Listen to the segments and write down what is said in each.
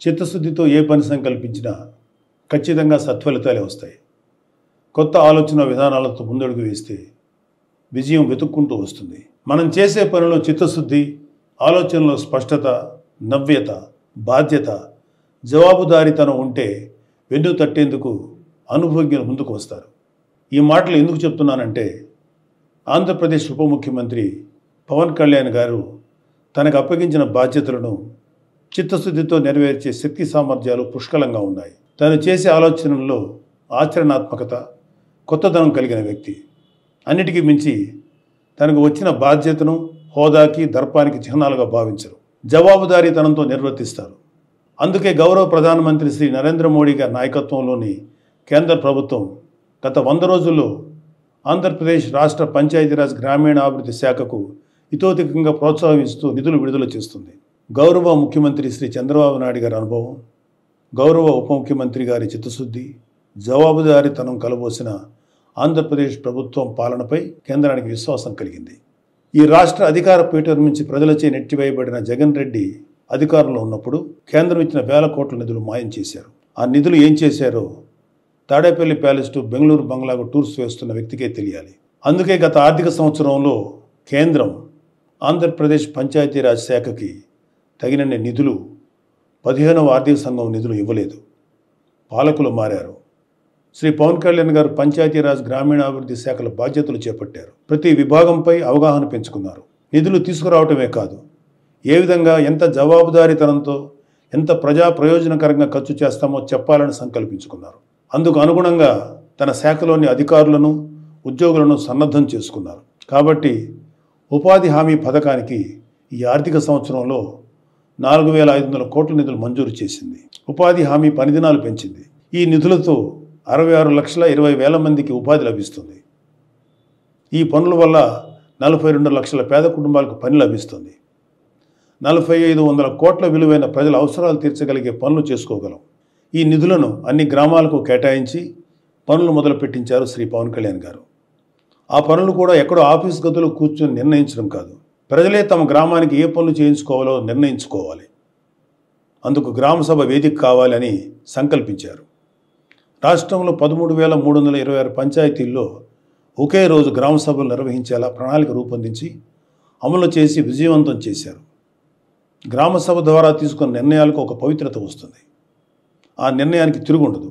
చిత్తశుద్ధితో ఏ పని సంకల్పించినా ఖచ్చితంగా సత్ఫలితాలే వస్తాయి. కొత్త ఆలోచన విధానాలతో ముందడుగు వేస్తే విజయం వెతుక్కుంటూ వస్తుంది. మనం చేసే పనిలో చిత్తశుద్ధి, ఆలోచనలో స్పష్టత, నవ్యత, బాధ్యత, జవాబుదారీతనం ఉంటే వెన్ను తట్టేందుకు అనుభవజ్ఞులు ముందుకు వస్తారు. ఈ మాటలు ఎందుకు చెప్తున్నానంటే, ఆంధ్రప్రదేశ్ ఉప ముఖ్యమంత్రి పవన్ కళ్యాణ్ గారు తనకు అప్పగించిన బాధ్యతలను చిత్తశుద్ధితో నెరవేర్చే శక్తి సామర్థ్యాలు పుష్కలంగా ఉన్నాయి. తను చేసే ఆలోచనల్లో ఆచరణాత్మకత, కొత్తదనం కలిగిన వ్యక్తి. అన్నిటికీ మించి తనకు వచ్చిన బాధ్యతను హోదాకి, దర్పానికి చిహ్నాలుగా భావించరు. జవాబుదారీతనంతో నిర్వర్తిస్తారు. అందుకే గౌరవ ప్రధానమంత్రి శ్రీ నరేంద్ర మోడీ గారి నాయకత్వంలోని కేంద్ర ప్రభుత్వం గత 100 రోజుల్లో ఆంధ్రప్రదేశ్ రాష్ట్ర పంచాయతీరాజ్ గ్రామీణాభివృద్ధి శాఖకు ఇతోధికంగా ప్రోత్సాహిస్తూ నిధులు విడుదల చేస్తుంది. గౌరవ ముఖ్యమంత్రి శ్రీ చంద్రబాబు నాయుడు గారి అనుభవం, గౌరవ ఉప ముఖ్యమంత్రి గారి చిత్తశుద్ధి, జవాబుదారీతనం కలబోసిన ఆంధ్రప్రదేశ్ ప్రభుత్వం పాలనపై కేంద్రానికి విశ్వాసం కలిగింది. ఈ రాష్ట్ర అధికార పీఠం నుంచి ప్రజలచే నెట్టివేయబడిన జగన్ రెడ్డి అధికారంలో ఉన్నప్పుడు కేంద్రం ఇచ్చిన వేల కోట్ల నిధులు మాయం చేశారు. ఆ నిధులు ఏం చేశారో తాడేపల్లి ప్యాలెస్ టు బెంగళూరు బంగ్లాకు టూర్స్ వేస్తున్న వ్యక్తికే తెలియాలి. అందుకే గత ఆర్థిక సంవత్సరంలో కేంద్రం ఆంధ్రప్రదేశ్ పంచాయతీరాజ్ శాఖకి తగినన్ని నిధులు 15వ ఆర్థిక సంఘం నిధులు ఇవ్వలేదు. పాలకులు మారారు. శ్రీ పవన్ కళ్యాణ్ గారు పంచాయతీరాజ్ గ్రామీణాభివృద్ధి శాఖల బాధ్యతలు చేపట్టారు. ప్రతి విభాగంపై అవగాహన పెంచుకున్నారు. నిధులు తీసుకురావటమే కాదు, ఏ విధంగా ఎంత జవాబుదారీతనంతో ఎంత ప్రజా ప్రయోజనకరంగా ఖర్చు చేస్తామో చెప్పాలని సంకల్పించుకున్నారు. అందుకు అనుగుణంగా తన శాఖలోని అధికారులను, ఉద్యోగులను సన్నద్ధం చేసుకున్నారు. కాబట్టి ఉపాధి హామీ పథకానికి ఈ ఆర్థిక సంవత్సరంలో 4,500 కోట్ల నిధులు మంజూరు చేసింది. ఉపాధి హామీ పని దినాలు పెంచింది. ఈ నిధులతో 66,20,000 మందికి ఉపాధి లభిస్తుంది. ఈ పనుల వల్ల 42 లక్షల పేద కుటుంబాలకు పని లభిస్తుంది. 4,500 కోట్ల విలువైన ప్రజల అవసరాలు తీర్చగలిగే పనులు చేసుకోగలం. ఈ నిధులను అన్ని గ్రామాలకు కేటాయించి పనులు మొదలు పెట్టించారు శ్రీ పవన్ కళ్యాణ్ గారు. ఆ పనులు కూడా ఎక్కడో ఆఫీస్ గదులు కూర్చొని నిర్ణయించడం కాదు, ప్రజలే తమ గ్రామానికి ఏ పనులు చేయించుకోవాలో నిర్ణయించుకోవాలి. అందుకు గ్రామసభ వేదిక కావాలని సంకల్పించారు. రాష్ట్రంలో 13,326 పంచాయతీల్లో ఒకే రోజు గ్రామసభలు నిర్వహించేలా ప్రణాళిక రూపొందించి అమలు చేసి విజయవంతం చేశారు. గ్రామసభ ద్వారా తీసుకున్న నిర్ణయాలకు ఒక పవిత్రత వస్తుంది. ఆ నిర్ణయానికి తిరుగుండదు.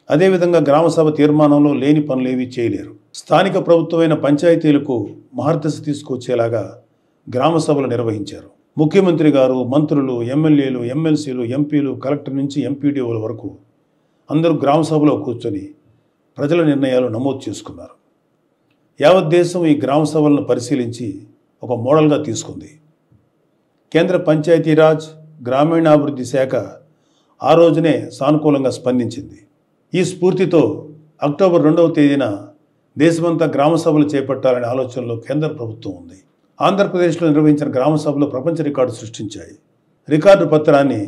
అదేవిధంగా గ్రామసభ తీర్మానంలో లేని పనులేవీ చేయలేరు. స్థానిక ప్రభుత్వమైన పంచాయతీలకు మహర్దశ తీసుకొచ్చేలాగా గ్రామసభలు నిర్వహించారు. ముఖ్యమంత్రి గారు, మంత్రులు, ఎమ్మెల్యేలు, ఎమ్మెల్సీలు, ఎంపీలు, కలెక్టర్ నుంచి ఎంపీడీఓల వరకు అందరూ గ్రామసభలో కూర్చొని ప్రజల నిర్ణయాలు నమోదు చేసుకున్నారు. యావత్ దేశం ఈ గ్రామసభలను పరిశీలించి ఒక మోడల్గా తీసుకుంది. కేంద్ర పంచాయతీరాజ్ గ్రామీణాభివృద్ధి శాఖ ఆ రోజునే సానుకూలంగా స్పందించింది. ఈ స్ఫూర్తితో అక్టోబర్ 2వ తేదీన దేశమంతా గ్రామసభలు చేపట్టాలనే ఆలోచనలో కేంద్ర ప్రభుత్వం ఉంది. ఆంధ్రప్రదేశ్లో నిర్వహించిన గ్రామసభలు ప్రపంచ రికార్డు సృష్టించాయి. రికార్డు పత్రాన్ని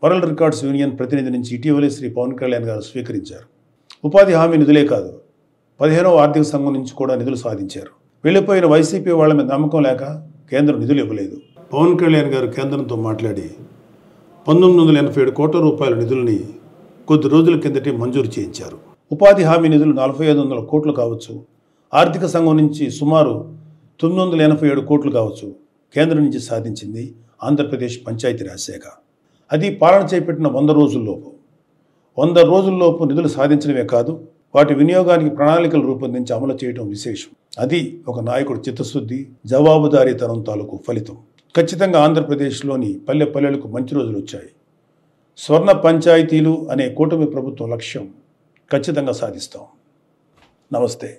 వరల్డ్ రికార్డ్స్ యూనియన్ ప్రతినిధి నుంచి ఇటీవలే శ్రీ పవన్ కళ్యాణ్ గారు స్వీకరించారు. ఉపాధి హామీ నిధులే కాదు, 15వ ఆర్థిక సంఘం నుంచి కూడా నిధులు సాధించారు. వెళ్ళిపోయిన వైసీపీ వాళ్ళ మీద నమ్మకం లేక కేంద్రం నిధులు ఇవ్వలేదు. పవన్ కళ్యాణ్ గారు కేంద్రంతో మాట్లాడి 1987 కోట్ల రూపాయల నిధులని కొద్ది రోజుల కిందటే మంజూరు చేయించారు. ఉపాధి హామీ నిధులు 4,500 కోట్లు కావచ్చు, ఆర్థిక సంఘం నుంచి సుమారు 987 కోట్లు కావచ్చు, కేంద్రం నుంచి సాధించింది ఆంధ్రప్రదేశ్ పంచాయతీరాజ్ శాఖ. అది పాలన చేపట్టిన 100 రోజుల్లోపు. 100 రోజుల్లోపు నిధులు సాధించడమే కాదు, వాటి వినియోగానికి ప్రణాళికలు రూపొందించి అమలు చేయడం విశేషం. అది ఒక నాయకుడు చిత్తశుద్ధి, జవాబుదారీతనం తాలూకు ఫలితం. ఖచ్చితంగా ఆంధ్రప్రదేశ్లోని పల్లె పల్లెలకు మంచి రోజులు వచ్చాయి. స్వర్ణ పంచాయతీలు అనే కూటమి ప్రభుత్వం లక్ష్యం ఖచ్చితంగా సాధిస్తాం. నమస్తే.